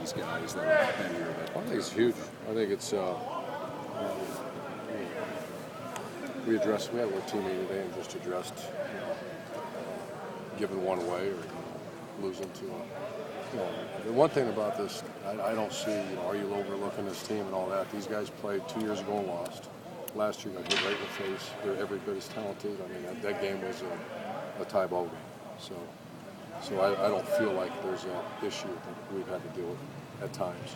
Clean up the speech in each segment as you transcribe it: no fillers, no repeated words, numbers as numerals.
these guys that are in here? I think it's huge. I think it's we had our teammate today and just addressed giving one away or losing to the one thing about this, I don't see, are you overlooking this team and all that? These guys played 2 years ago and lost. Last year got hit right in the face. They're every bit as talented. I mean, that game was a tie ball game. So I don't feel like there's an issue that we've had to deal with at times.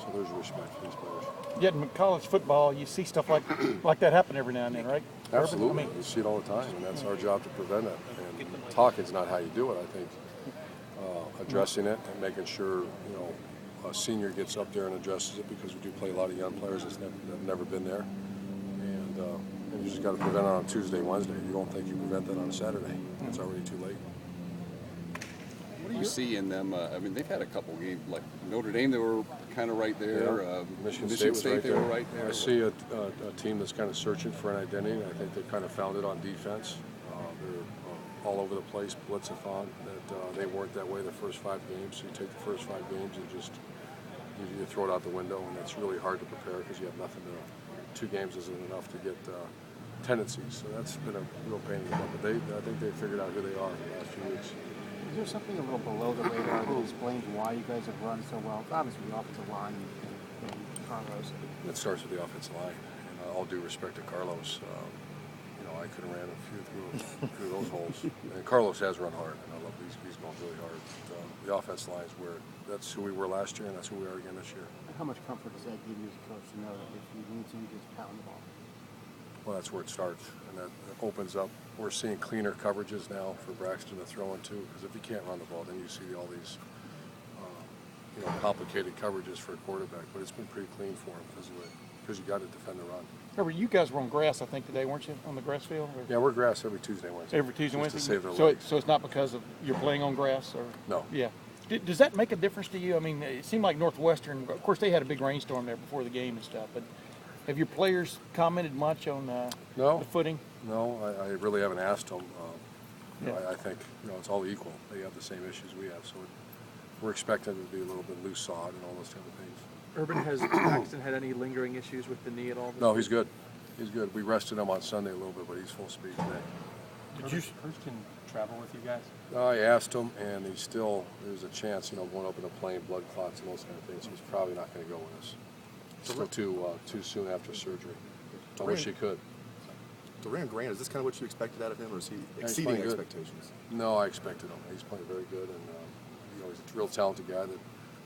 So there's respect for these players. Yet in college football, you see stuff like that happen every now and then, right? Absolutely. I mean, you see it all the time, and that's our job to prevent it. And talking's not how you do it. I think addressing it and making sure a senior gets up there and addresses it, because we do play a lot of young players that have never been there, and you just got to prevent it on Tuesday, Wednesday. You don't think you prevent that on Saturday. It's already too late. What do you see in them? I mean, they've had a couple games, like Notre Dame, they were kind of right there. Yeah. Michigan State was right they were right there. I see a team that's kind of searching for an identity. I think they've kind of found it on defense. They're all over the place, blitzathon. That they weren't that way the first 5 games. So you take the first 5 games and just you throw it out the window, and it's really hard to prepare because you have nothing to. 2 games isn't enough to get tendencies. So that's been a real pain in the butt. But I think they figured out who they are in the last few weeks. Is there something a little below the radar that explains why you guys have run so well? It's obviously the offensive line and Carlos. It starts with the offensive line, and all due respect to Carlos, I could have ran a few through those holes. And Carlos has run hard, and I love he's going really hard. The offensive line is where that's who we were last year, and that's who we are again this year. How much comfort does that give you as a coach to know that if you need to, you just pound the ball? Well, that's where it starts, and that opens up. We're seeing cleaner coverages now for Braxton to throw into, because if you can't run the ball, then you see all these complicated coverages for a quarterback. But it's been pretty clean for him because you got to defend the run. Remember, you guys were on grass, I think, today, weren't you, on the grass field? Or? Yeah, we're grass every Tuesday, Wednesday. Every Tuesday, Wednesday? To save their so, legs. so it's not because of you're playing on grass? Or No. Yeah. Does that make a difference to you? I mean, it seemed like Northwestern, of course, they had a big rainstorm there before the game and stuff, but have your players commented much on No. the footing? No, I really haven't asked them. Yeah. I think it's all equal. They have the same issues we have, so we're expecting it to be a little bit loose sod and all those type of things. Urban, has Braxton had any lingering issues with the knee at all? No, he's good. He's good. We rested him on Sunday a little bit, but he's full speed today. Did you can travel with you guys? I asked him, and there's a chance, going up in a plane, blood clots and those kind of things. He's probably not going to go with us. Still too soon after surgery. I wish he could. Durant Grant, is this kind of what you expected out of him, or is he exceeding expectations? No, I expected him. He's playing very good, and he's a real talented guy that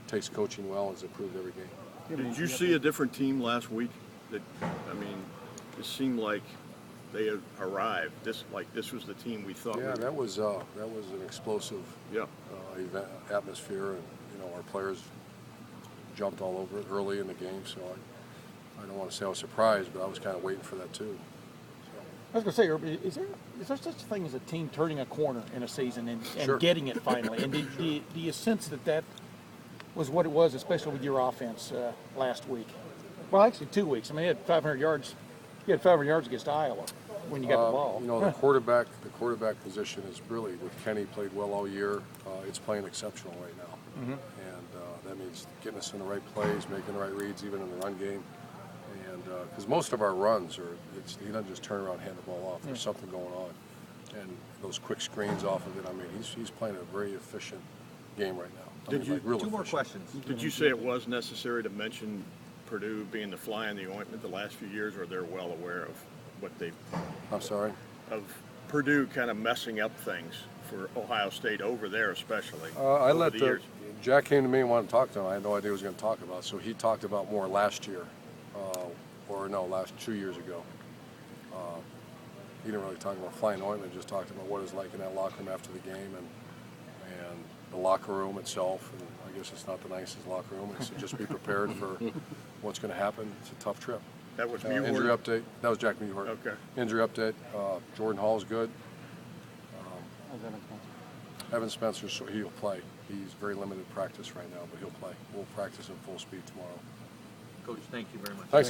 takes coaching well and has improved every game. Did you see a different team last week? It seemed like they had arrived. This was the team we thought. Yeah, that was an explosive event, atmosphere, and our players jumped all over it early in the game. So I don't want to say I was surprised, but I was kind of waiting for that too. I was going to say, Urban, is there such a thing as a team turning a corner in a season and Sure. getting it finally? And do you sense that was what it was, especially with your offense last week? Well, actually 2 weeks. I mean, you had 500 yards. You had 500 yards against Iowa when you got the ball. The quarterback position is really, with Kenny played well all year. It's playing exceptional right now, and that means getting us in the right plays, making the right reads, even in the run game. And because most of our runs he doesn't just turn around and hand the ball off. There's something going on, and those quick screens off of it. I mean, he's playing a very efficient game right now. Two more questions. Did you say it was necessary to mention Purdue being the fly in the ointment the last few years, or they're well aware of what they've? I'm sorry? Of Purdue kind of messing up things for Ohio State over there, especially. I let Jack came to me and wanted to talk to him. I had no idea what he was going to talk about, so he talked about more last year, last 2 years ago. He didn't really talk about flying ointment, just talked about what it's like in that locker room after the game and the locker room itself. And I guess it's not the nicest locker room. So just be prepared for what's going to happen. It's a tough trip. That was injury update. That was Jack Mewhort. Okay. Injury update. Jordan Hall's good. Evan Spencer, so he'll play. He's very limited practice right now, but he'll play. We'll practice in full speed tomorrow. Coach, thank you very much. Thanks.